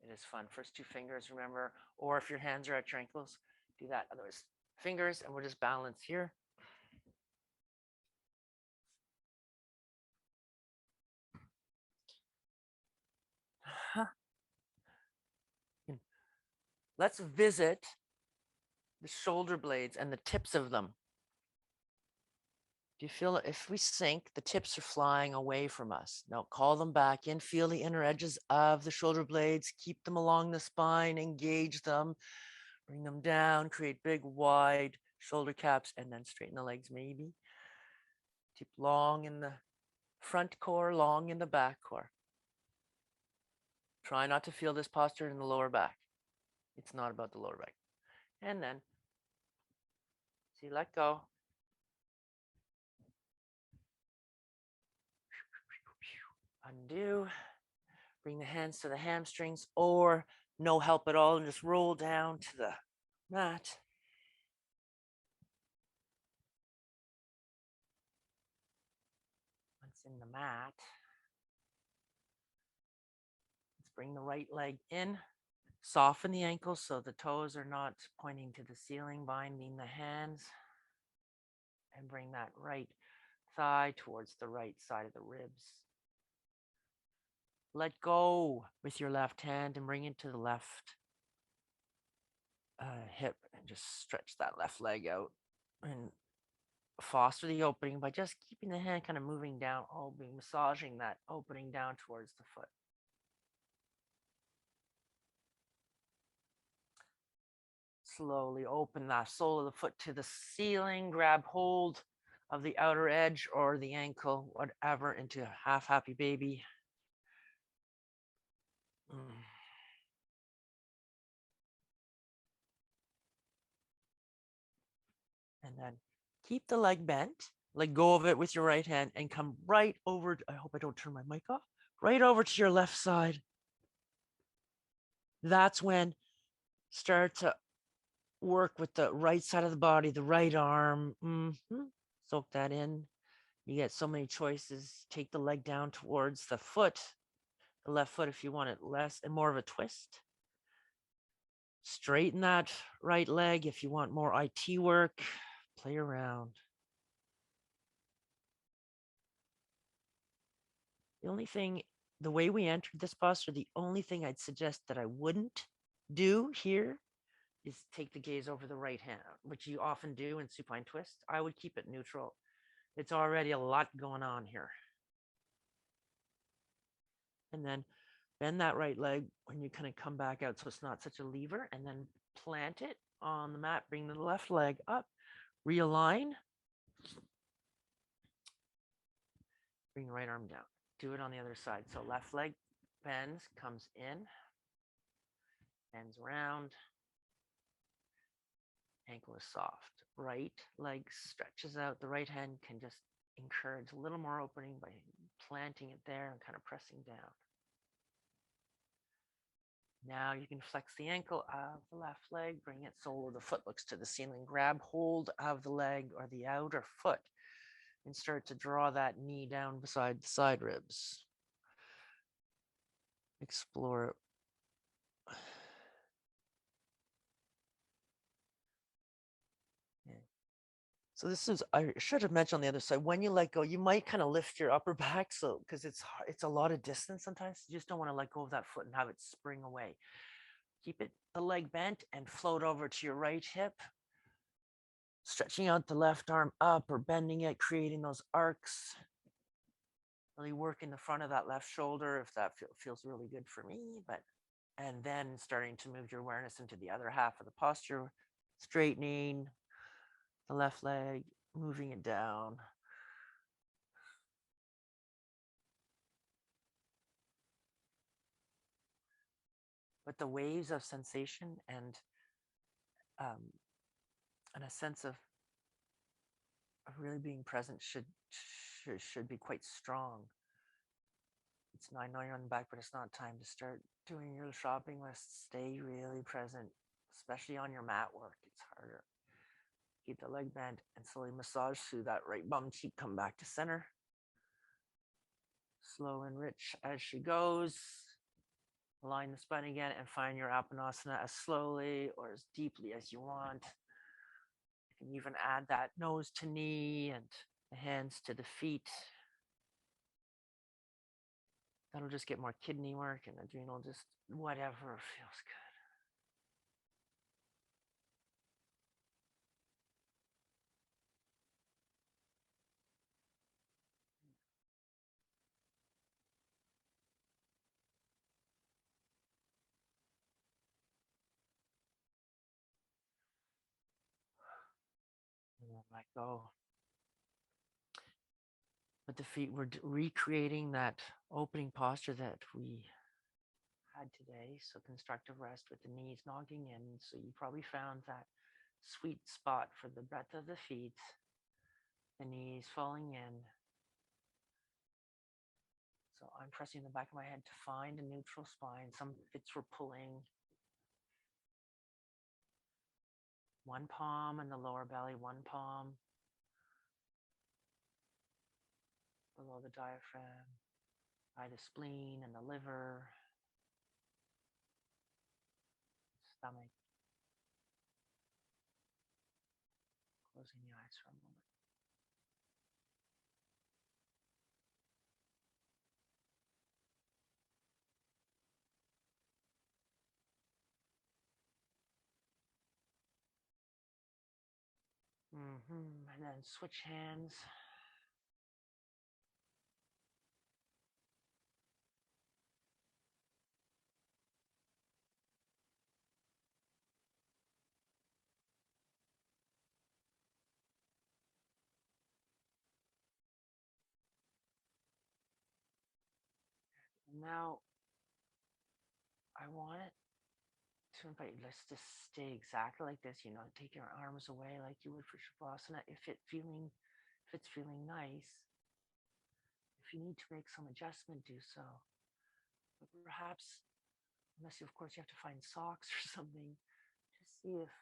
it is fun. First two fingers, remember, or if your hands are at your ankles, do that. Otherwise, fingers, and we'll just balance here. Let's visit the shoulder blades and the tips of them. Do you feel it? If we sink, the tips are flying away from us. Now call them back in, feel the inner edges of the shoulder blades, keep them along the spine, engage them, bring them down, create big, wide shoulder caps, and then straighten the legs maybe. Keep long in the front core, long in the back core. Try not to feel this posture in the lower back. It's not about the lower back. And then, see, let go. Undo. Bring the hands to the hamstrings or no help at all and just roll down to the mat. Once in the mat, let's bring the right leg in. Soften the ankles so the toes are not pointing to the ceiling, binding the hands. And bring that right thigh towards the right side of the ribs. Let go with your left hand and bring it to the left hip and just stretch that left leg out and foster the opening by just keeping the hand kind of moving down, massaging that opening down towards the foot. Slowly open that sole of the foot to the ceiling, grab hold of the outer edge or the ankle, whatever, into half happy baby. And then keep the leg bent, let go of it with your right hand and come right over. I hope I don't turn my mic off. Right over to your left side. That's when start to work with the right side of the body, the right arm. Soak that in. You get so many choices. Take the leg down towards the foot, the left foot if you want it less and more of a twist. Straighten that right leg if you want more IT work. Play around. The only thing, the way we entered this posture, the only thing I'd suggest that I wouldn't do here is take the gaze over the right hand, which you often do in supine twist. I would keep it neutral. It's already a lot going on here. And then bend that right leg when you kind of come back out so it's not such a lever, and then plant it on the mat. Bring the left leg up, realign. Bring the right arm down. Do it on the other side. So left leg bends, comes in, bends round. Ankle is soft. Right leg stretches out. The right hand can just encourage a little more opening by planting it there and kind of pressing down. Now you can flex the ankle of the left leg, bring it sole of the foot looks to the ceiling, grab hold of the leg or the outer foot and start to draw that knee down beside the side ribs. Explore it. So this is, I should have mentioned on the other side, when you let go, you might kind of lift your upper back. So, because it's a lot of distance sometimes, you just don't want to let go of that foot and have it spring away. Keep it, the leg bent and float over to your right hip, stretching out the left arm up or bending it, creating those arcs. Really working the front of that left shoulder if that feels really good for me. And then starting to move your awareness into the other half of the posture, straightening, the left leg, moving it down. But the waves of sensation um, and a sense of really being present should be quite strong. It's I know you're on the back, but it's not time to start doing your shopping list. Stay really present, especially on your mat work. It's harder. Keep the leg bent and slowly massage through that right bum cheek. Come back to center. Slow and rich as she goes. Align the spine again and find your Apanasana as slowly or as deeply as you want. You can even add that nose to knee and the hands to the feet. That'll just get more kidney work and adrenal, just whatever feels good. And then let go. With the feet, we're recreating that opening posture that we had today. So constructive rest with the knees knocking in. So you probably found that sweet spot for the breadth of the feet, the knees falling in. So I'm pressing the back of my head to find a neutral spine. Some fits were pulling. One palm in the lower belly, one palm below the diaphragm, by the spleen and the liver, stomach. Closing the eyes for a moment. And then switch hands. Now, I want it to invite you, let's just stay exactly like this, take your arms away like you would for Shavasana. If it's feeling nice, if you need to make some adjustment, do so. But perhaps, unless you, of course, you have to find socks or something, just see if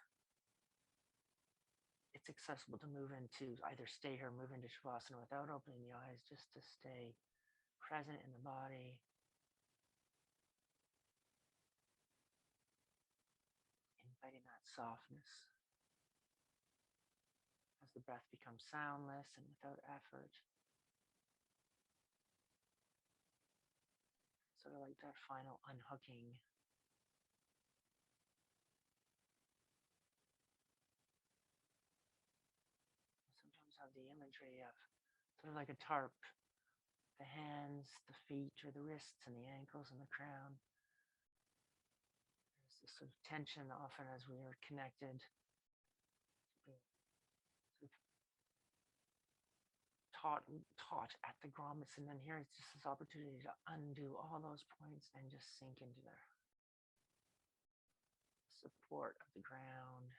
it's accessible to move into, either stay here, move into Shavasana without opening the eyes, just to stay present in the body. Inviting that softness as the breath becomes soundless and without effort. Sort of like that final unhooking. Sometimes have the imagery of sort of like a tarp, the hands, the feet, or the wrists, and the ankles, and the crown. There's this sort of tension often as we are connected, sort of taut at the grommets, and then here it's just this opportunity to undo all those points and just sink into the support of the ground.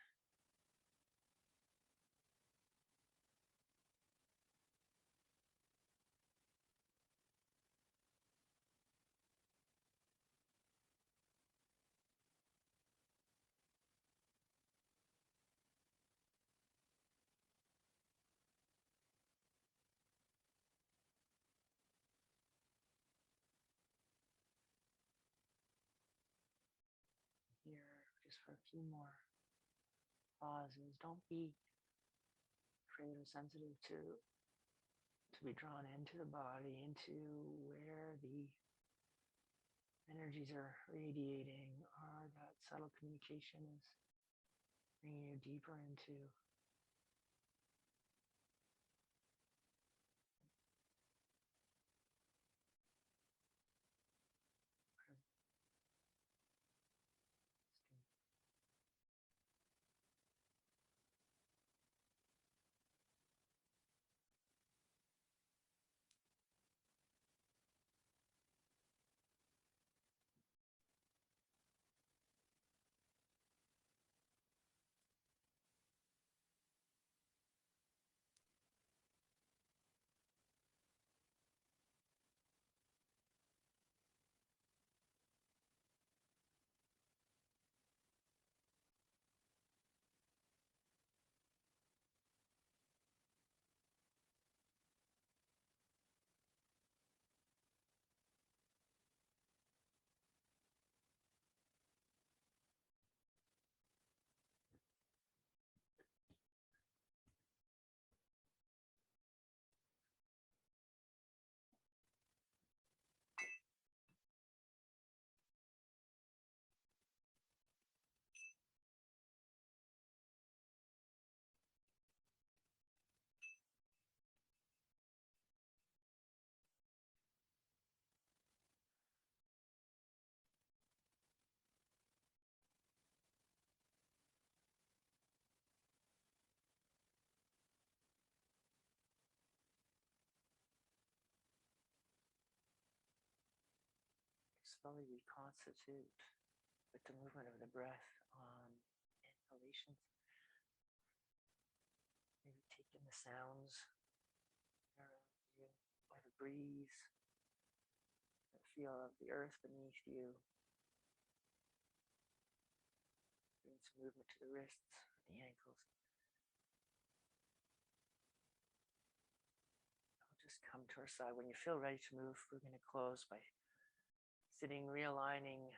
Here, just for a few more pauses. Don't be afraid or sensitive to be drawn into the body, into where the energies are radiating, or that subtle communication is bringing you deeper into slowly reconstitute with the movement of the breath on inhalations. Maybe take in the sounds around you, or the breeze, the feel of the earth beneath you. Bring some movement to the wrists, the ankles. I'll just come to our side. When you feel ready to move, we're going to close by sitting, realigning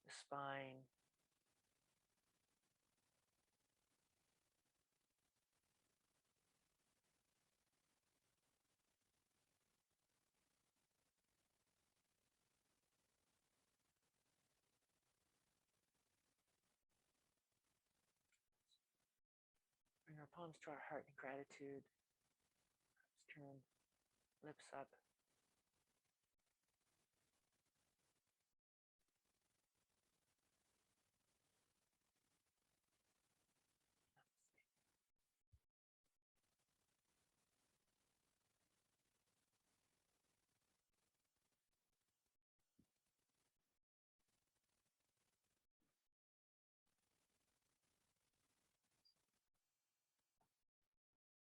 the spine. Bring our palms to our heart in gratitude. Turn lips up.